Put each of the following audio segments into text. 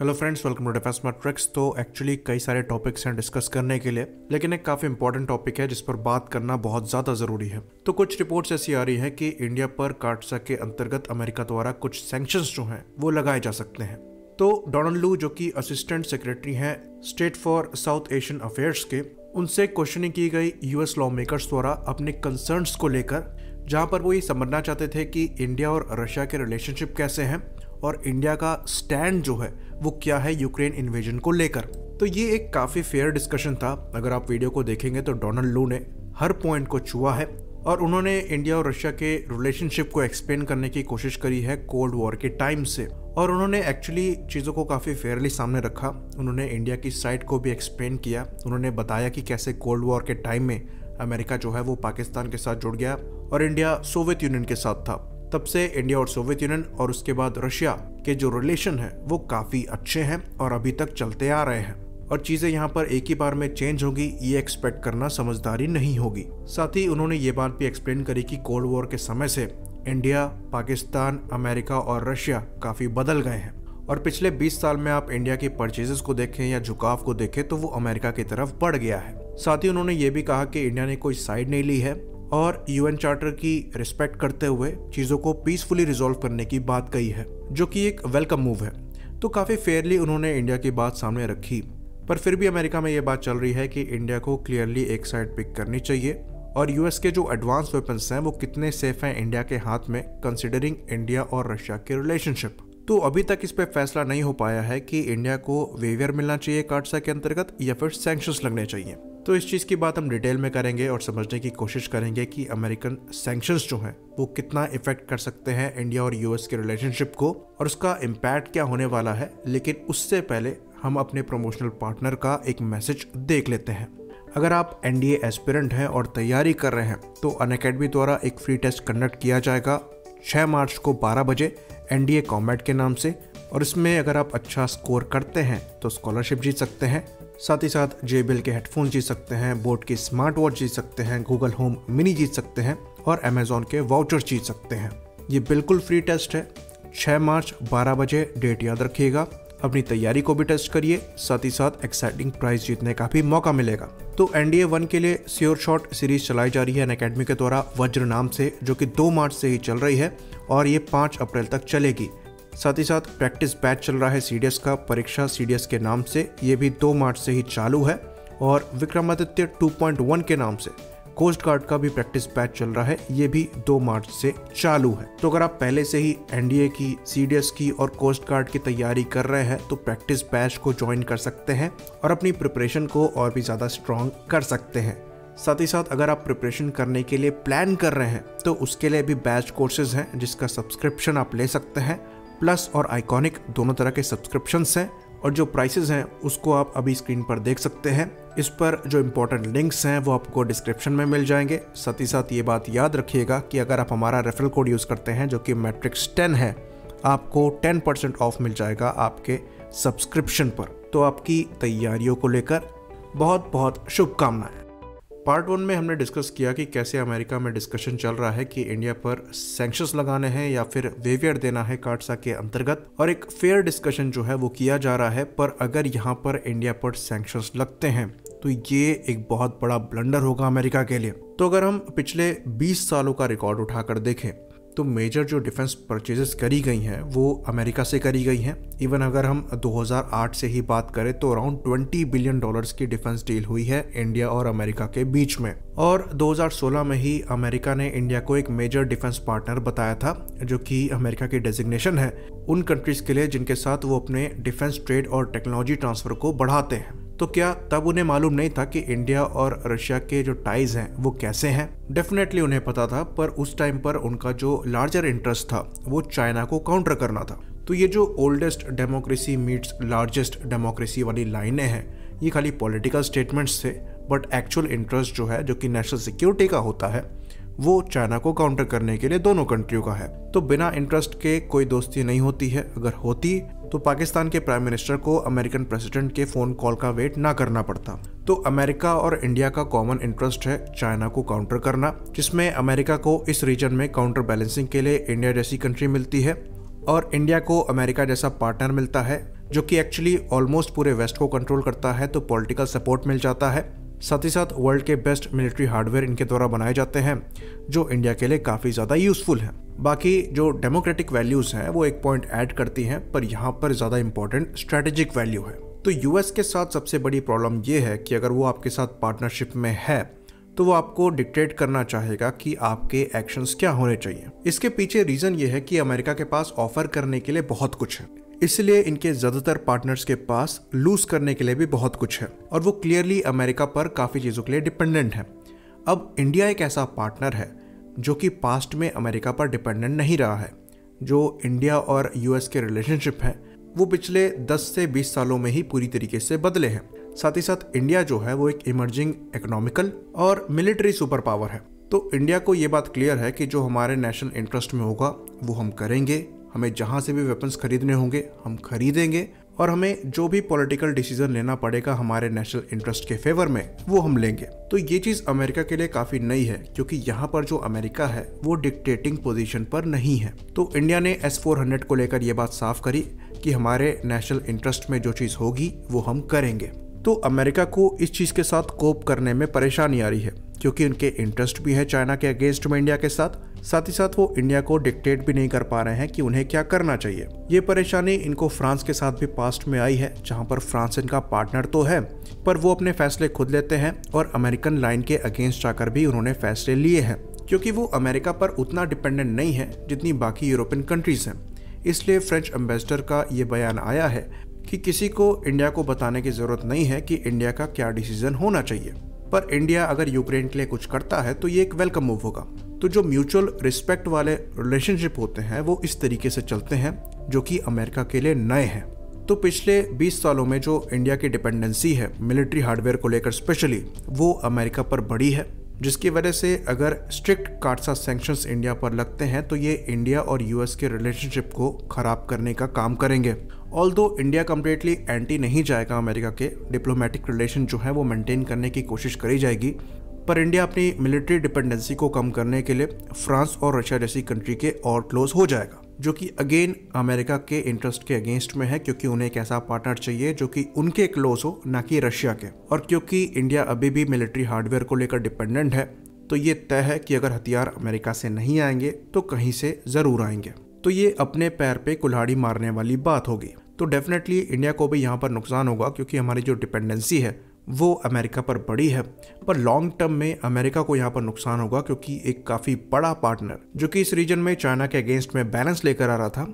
Hello friends, welcome to defence smart tricks. तो actually कई सारे टॉपिक्स हैं डिस्कस करने के लिए, लेकिन एक काफ़ी इंपॉर्टेंट टॉपिक है जिस पर बात करना बहुत ज़्यादा ज़रूरी है। तो कुछ रिपोर्ट्स ऐसी आ रही है कि इंडिया पर काटसा के अंतर्गत अमेरिका द्वारा कुछ सैंक्शंस जो हैं वो लगाए जा सकते हैं। तो डोनाल्ड लू, जो कि असिस्टेंट सेक्रेटरी हैं state for south Asian affairs के, उनसे क्वेश्चनिंग की गई यूएस लॉ मेकर्स द्वारा अपने कंसर्न्स को लेकर, जहां पर वो ये समझना चाहते थे कि इंडिया और रशिया के रिलेशनशिप कैसे हैं और इंडिया का स्टैंड जो है वो क्या है यूक्रेन इन्वेजन को लेकर। तो ये एक काफ़ी फेयर डिस्कशन था। अगर आप वीडियो को देखेंगे तो डोनाल्ड लू ने हर पॉइंट को छुआ है और उन्होंने इंडिया और रशिया के रिलेशनशिप को एक्सप्लेन करने की कोशिश करी है कोल्ड वॉर के टाइम से, और उन्होंने एक्चुअली चीज़ों को काफ़ी फेयरली सामने रखा। उन्होंने इंडिया की साइड को भी एक्सप्लेन किया। उन्होंने बताया कि कैसे कोल्ड वॉर के टाइम में अमेरिका जो है वो पाकिस्तान के साथ जुड़ गया और इंडिया सोवियत यूनियन के साथ था। तब से इंडिया और सोवियत यूनियन और उसके बाद रशिया के जो रिलेशन है वो काफ़ी अच्छे हैं और अभी तक चलते आ रहे हैं, और चीज़ें यहाँ पर एक ही बार में चेंज होगी ये एक्सपेक्ट करना समझदारी नहीं होगी। साथ ही उन्होंने ये बात भी एक्सप्लेन करी कि कोल्ड वॉर के समय से इंडिया, पाकिस्तान, अमेरिका और रशिया काफ़ी बदल गए हैं, और पिछले 20 साल में आप इंडिया की परचेजेस को देखें या झुकाव को देखें तो वो अमेरिका की तरफ बढ़ गया है। साथ ही उन्होंने ये भी कहा कि इंडिया ने कोई साइड नहीं ली है और यूएन चार्टर की रिस्पेक्ट करते हुए चीज़ों को पीसफुली रिजॉल्व करने की बात कही है, जो कि एक वेलकम मूव है। तो काफ़ी फेयरली उन्होंने इंडिया की बात सामने रखी, पर फिर भी अमेरिका में ये बात चल रही है कि इंडिया को क्लियरली एक साइड पिक करनी चाहिए और यूएस के जो एडवांस वेपन्स हैं वो कितने सेफ हैं इंडिया के हाथ में, कंसिडरिंग इंडिया और रशिया के रिलेशनशिप। तो अभी तक इस पे फैसला नहीं हो पाया है कि इंडिया को वेवियर मिलना चाहिए काटसा के अंतर्गत या फिर सैंक्शंस लगने चाहिए। तो इस चीज़ की बात हम डिटेल में करेंगे और समझने की कोशिश करेंगे कि अमेरिकन सैंक्शंस जो हैं वो कितना इफेक्ट कर सकते हैं इंडिया और यूएस के रिलेशनशिप को और उसका इम्पैक्ट क्या होने वाला है। लेकिन उससे पहले हम अपने प्रमोशनल पार्टनर का एक मैसेज देख लेते हैं। अगर आप एनडीए एस्पिरेंट हैं और तैयारी कर रहे हैं तो अनअकैडमी द्वारा एक फ्री टेस्ट कंडक्ट किया जाएगा 6 मार्च को 12 बजे एनडीए कॉम्बैट के नाम से, और इसमें अगर आप अच्छा स्कोर करते हैं तो स्कॉलरशिप जीत सकते हैं। साथ ही साथ JBL के हेडफोन जीत सकते हैं, बोट की स्मार्ट वॉच जीत सकते हैं, गूगल होम मिनी जीत सकते हैं और अमेजॉन के वाउचर जीत सकते हैं। ये बिल्कुल फ्री टेस्ट है। 6 मार्च 12 बजे, डेट याद रखिएगा। अपनी तैयारी को भी टेस्ट करिए, साथ ही साथ एक्साइटिंग प्राइज जीतने का भी मौका मिलेगा। तो NDA 1 के लिए श्योर शॉट सीरीज चलाई जा रही है अनअकैडमी के द्वारा वज्र नाम से, जो कि 2 मार्च से ही चल रही है और ये 5 अप्रैल तक चलेगी। साथ ही साथ प्रैक्टिस बैच चल रहा है CDS का, परीक्षा CDS के नाम से, ये भी 2 मार्च से ही चालू है। और विक्रमादित्य 2.1 के नाम से कोस्ट गार्ड का भी प्रैक्टिस बैच चल रहा है, ये भी 2 मार्च से चालू है। तो अगर आप पहले से ही NDA की, CDS की और कोस्ट गार्ड की तैयारी कर रहे हैं तो प्रैक्टिस बैच को ज्वाइन कर सकते हैं और अपनी प्रिपरेशन को और भी ज़्यादा स्ट्रॉन्ग कर सकते हैं। साथ ही साथ अगर आप प्रिपरेशन करने के लिए प्लान कर रहे हैं तो उसके लिए भी बैच कोर्सेज हैं जिसका सब्सक्रिप्शन आप ले सकते हैं। प्लस और आइकॉनिक दोनों तरह के सब्सक्रिप्शंस हैं और जो प्राइसेस हैं उसको आप अभी स्क्रीन पर देख सकते हैं। इस पर जो इंपॉर्टेंट लिंक्स हैं वो आपको डिस्क्रिप्शन में मिल जाएंगे। साथ ही साथ ये बात याद रखिएगा कि अगर आप हमारा रेफरल कोड यूज़ करते हैं जो कि मैट्रिक्स 10 है, आपको 10% ऑफ मिल जाएगा आपके सब्सक्रिप्शन पर। तो आपकी तैयारियों को लेकर बहुत बहुत शुभकामनाएं। पार्ट 1 में हमने डिस्कस किया कि कैसे अमेरिका में डिस्कशन चल रहा है कि इंडिया पर सैंक्शंस लगाने हैं या फिर वेवियर देना है काटसा के अंतर्गत, और एक फेयर डिस्कशन जो है वो किया जा रहा है। पर अगर यहाँ पर इंडिया पर सैंक्शंस लगते हैं तो ये एक बहुत बड़ा ब्लंडर होगा अमेरिका के लिए। तो अगर हम पिछले 20 सालों का रिकॉर्ड उठाकर देखें तो मेजर जो डिफेंस परचेजेस करी गई हैं वो अमेरिका से करी गई हैं। इवन अगर हम 2008 से ही बात करें तो अराउंड $20 बिलियन की डिफेंस डील हुई है इंडिया और अमेरिका के बीच में, और 2016 में ही अमेरिका ने इंडिया को एक मेजर डिफेंस पार्टनर बताया था, जो कि अमेरिका की डेजिग्नेशन है उन कंट्रीज के लिए जिनके साथ वो अपने डिफेंस ट्रेड और टेक्नोलॉजी ट्रांसफर को बढ़ाते हैं। तो क्या तब उन्हें मालूम नहीं था कि इंडिया और रशिया के जो टाइज हैं वो कैसे हैं? डेफिनेटली उन्हें पता था, पर उस टाइम पर उनका जो लार्जर इंटरेस्ट था वो चाइना को काउंटर करना था। तो ये जो oldest democracy meets largest democracy वाली लाइनें हैं ये खाली पॉलिटिकल स्टेटमेंट्स थे, बट एक्चुअल इंटरेस्ट जो है, जो कि नेशनल सिक्योरिटी का होता है, वो चाइना को काउंटर करने के लिए दोनों कंट्रियों का है। तो बिना इंटरेस्ट के कोई दोस्ती नहीं होती है। अगर होती तो पाकिस्तान के प्राइम मिनिस्टर को अमेरिकन प्रेसिडेंट के फोन कॉल का वेट ना करना पड़ता। तो अमेरिका और इंडिया का कॉमन इंटरेस्ट है चाइना को काउंटर करना, जिसमें अमेरिका को इस रीजन में काउंटर बैलेंसिंग के लिए इंडिया जैसी कंट्री मिलती है और इंडिया को अमेरिका जैसा पार्टनर मिलता है जो कि एक्चुअली ऑलमोस्ट पूरे वेस्ट को कंट्रोल करता है, तो पॉलिटिकल सपोर्ट मिल जाता है। साथ ही साथ वर्ल्ड के बेस्ट मिलिट्री हार्डवेयर इनके द्वारा बनाए जाते हैं, जो इंडिया के लिए काफ़ी ज़्यादा यूजफुल है। बाकी जो डेमोक्रेटिक वैल्यूज़ हैं वो एक पॉइंट ऐड करती हैं, पर यहाँ पर ज़्यादा इंपॉर्टेंट स्ट्रैटेजिक वैल्यू है। तो यूएस के साथ सबसे बड़ी प्रॉब्लम ये है कि अगर वो आपके साथ पार्टनरशिप में है तो वो आपको डिक्टेट करना चाहेगा कि आपके एक्शंस क्या होने चाहिए। इसके पीछे रीज़न ये है कि अमेरिका के पास ऑफर करने के लिए बहुत कुछ है, इसलिए इनके ज़्यादातर पार्टनर्स के पास लूज करने के लिए भी बहुत कुछ है, और वो क्लियरली अमेरिका पर काफ़ी चीज़ों के लिए डिपेंडेंट है। अब इंडिया एक ऐसा पार्टनर है जो कि पास्ट में अमेरिका पर डिपेंडेंट नहीं रहा है। जो इंडिया और यूएस के रिलेशनशिप है वो पिछले 10 से 20 सालों में ही पूरी तरीके से बदले हैं। साथ ही साथ इंडिया जो है वो एक इमर्जिंग इकोनॉमिकल और मिलिट्री सुपर पावर है। तो इंडिया को ये बात क्लियर है कि जो हमारे नेशनल इंटरेस्ट में होगा वो हम करेंगे। हमें जहाँ से भी वेपन्स खरीदने होंगे हम खरीदेंगे, और हमें जो भी पॉलिटिकल डिसीजन लेना पड़ेगा हमारे नेशनल इंटरेस्ट के फेवर में वो हम लेंगे। तो ये चीज़ अमेरिका के लिए काफ़ी नई है, क्योंकि यहाँ पर जो अमेरिका है वो डिक्टेटिंग पोजीशन पर नहीं है। तो इंडिया ने S-400 को लेकर ये बात साफ करी कि हमारे नेशनल इंटरेस्ट में जो चीज़ होगी वो हम करेंगे। तो अमेरिका को इस चीज़ के साथ कोप करने में परेशानी आ रही है, क्योंकि उनके इंटरेस्ट भी है चाइना के अगेंस्ट में इंडिया के साथ ही साथ वो इंडिया को डिक्टेट भी नहीं कर पा रहे हैं कि उन्हें क्या करना चाहिए। ये परेशानी इनको फ्रांस के साथ भी पास्ट में आई है, जहां पर फ्रांस इनका पार्टनर तो है पर वो अपने फैसले खुद लेते हैं, और अमेरिकन लाइन के अगेंस्ट जाकर भी उन्होंने फैसले लिए हैं, क्योंकि वो अमेरिका पर उतना डिपेंडेंट नहीं है जितनी बाकी यूरोपियन कंट्रीज हैं। इसलिए फ्रेंच एम्बेसडर का ये बयान आया है कि किसी को इंडिया को बताने की जरूरत नहीं है कि इंडिया का क्या डिसीजन होना चाहिए, पर इंडिया अगर यूक्रेन के लिए कुछ करता है तो ये एक वेलकम मूव होगा। तो जो म्यूचुअल रिस्पेक्ट वाले रिलेशनशिप होते हैं वो इस तरीके से चलते हैं, जो कि अमेरिका के लिए नए हैं। तो पिछले 20 सालों में जो इंडिया की डिपेंडेंसी है मिलिट्री हार्डवेयर को लेकर स्पेशली, वो अमेरिका पर बढ़ी है, जिसकी वजह से अगर स्ट्रिक्ट कार्डसा सैंक्शंस इंडिया पर लगते हैं तो ये इंडिया और यूएस के रिलेशनशिप को खराब करने का काम करेंगे। ऑल्दो इंडिया कम्प्लीटली एंटी नहीं जाएगा अमेरिका के, डिप्लोमेटिक रिलेशन जो है वो मेंटेन करने की कोशिश करी जाएगी, पर इंडिया अपनी मिलिट्री डिपेंडेंसी को कम करने के लिए फ्रांस और रशिया जैसी कंट्री के और क्लोज हो जाएगा, जो कि अगेन अमेरिका के इंटरेस्ट के अगेंस्ट में है, क्योंकि उन्हें एक ऐसा पार्टनर चाहिए जो कि उनके क्लोज हो, ना कि रशिया के। और क्योंकि इंडिया अभी भी मिलिट्री हार्डवेयर को लेकर डिपेंडेंट है, तो ये तय है कि अगर हथियार अमेरिका से नहीं आएंगे तो कहीं से ज़रूर आएंगे। तो ये अपने पैर पे कुल्हाड़ी मारने वाली बात होगी। तो डेफिनेटली इंडिया को भी यहाँ पर नुकसान होगा, क्योंकि हमारी जो डिपेंडेंसी है वो अमेरिका पर बड़ी है, पर लॉन्ग टर्म में अमेरिका को यहाँ पर नुकसान होगा, क्योंकि एक काफ़ी बड़ा पार्टनर जो कि इस रीजन में चाइना के अगेंस्ट में बैलेंस लेकर आ रहा था,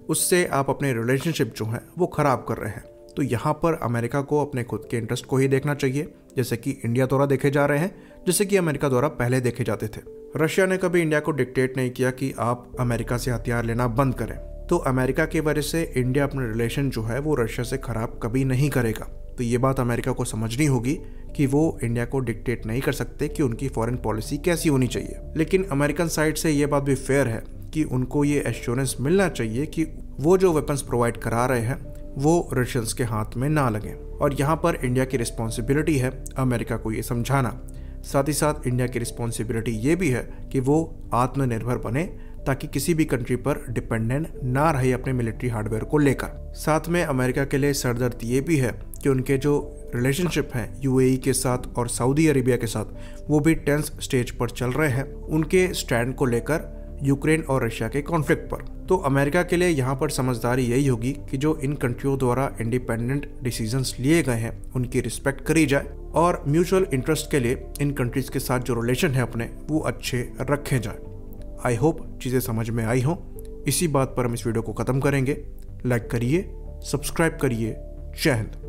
उससे आप अपने रिलेशनशिप जो है वो ख़राब कर रहे हैं। तो यहाँ पर अमेरिका को अपने खुद के इंटरेस्ट को ही देखना चाहिए, जैसे कि इंडिया द्वारा देखे जा रहे हैं, जैसे कि अमेरिका द्वारा पहले देखे जाते थे। रशिया ने कभी इंडिया को डिक्टेट नहीं किया कि आप अमेरिका से हथियार लेना बंद करें, तो अमेरिका की वजह से इंडिया अपने रिलेशन जो है वो रशिया से ख़राब कभी नहीं करेगा। तो ये बात अमेरिका को समझनी होगी कि वो इंडिया को डिक्टेट नहीं कर सकते कि उनकी फॉरेन पॉलिसी कैसी होनी चाहिए। लेकिन अमेरिकन साइड से ये बात भी फेयर है कि उनको ये एश्योरेंस मिलना चाहिए कि वो जो वेपन्स प्रोवाइड करा रहे हैं वो रशियंस के हाथ में ना लगें, और यहाँ पर इंडिया की रिस्पॉन्सिबिलिटी है अमेरिका को ये समझाना। साथ ही साथ इंडिया की रिस्पॉन्सिबिलिटी ये भी है कि वो आत्मनिर्भर बने, ताकि किसी भी कंट्री पर डिपेंडेंट ना रहे अपने मिलिट्री हार्डवेयर को लेकर। साथ में अमेरिका के लिए सरदर्द ये भी है कि उनके जो रिलेशनशिप हैं यूएई के साथ और सऊदी अरेबिया के साथ, वो भी टेंस स्टेज पर चल रहे हैं उनके स्टैंड को लेकर यूक्रेन और रशिया के कॉन्फ्लिक्ट पर। तो अमेरिका के लिए यहाँ पर समझदारी यही होगी कि जो इन कंट्रियों द्वारा इंडिपेंडेंट डिसीजंस लिए गए हैं उनकी रिस्पेक्ट करी जाए, और म्यूचुअल इंटरेस्ट के लिए इन कंट्रीज के साथ जो रिलेशन है अपने वो अच्छे रखे जाए। आई होप चीज़ें समझ में आई हों। इसी बात पर हम इस वीडियो को ख़त्म करेंगे। लाइक करिए, सब्सक्राइब करिए। जय हिंद।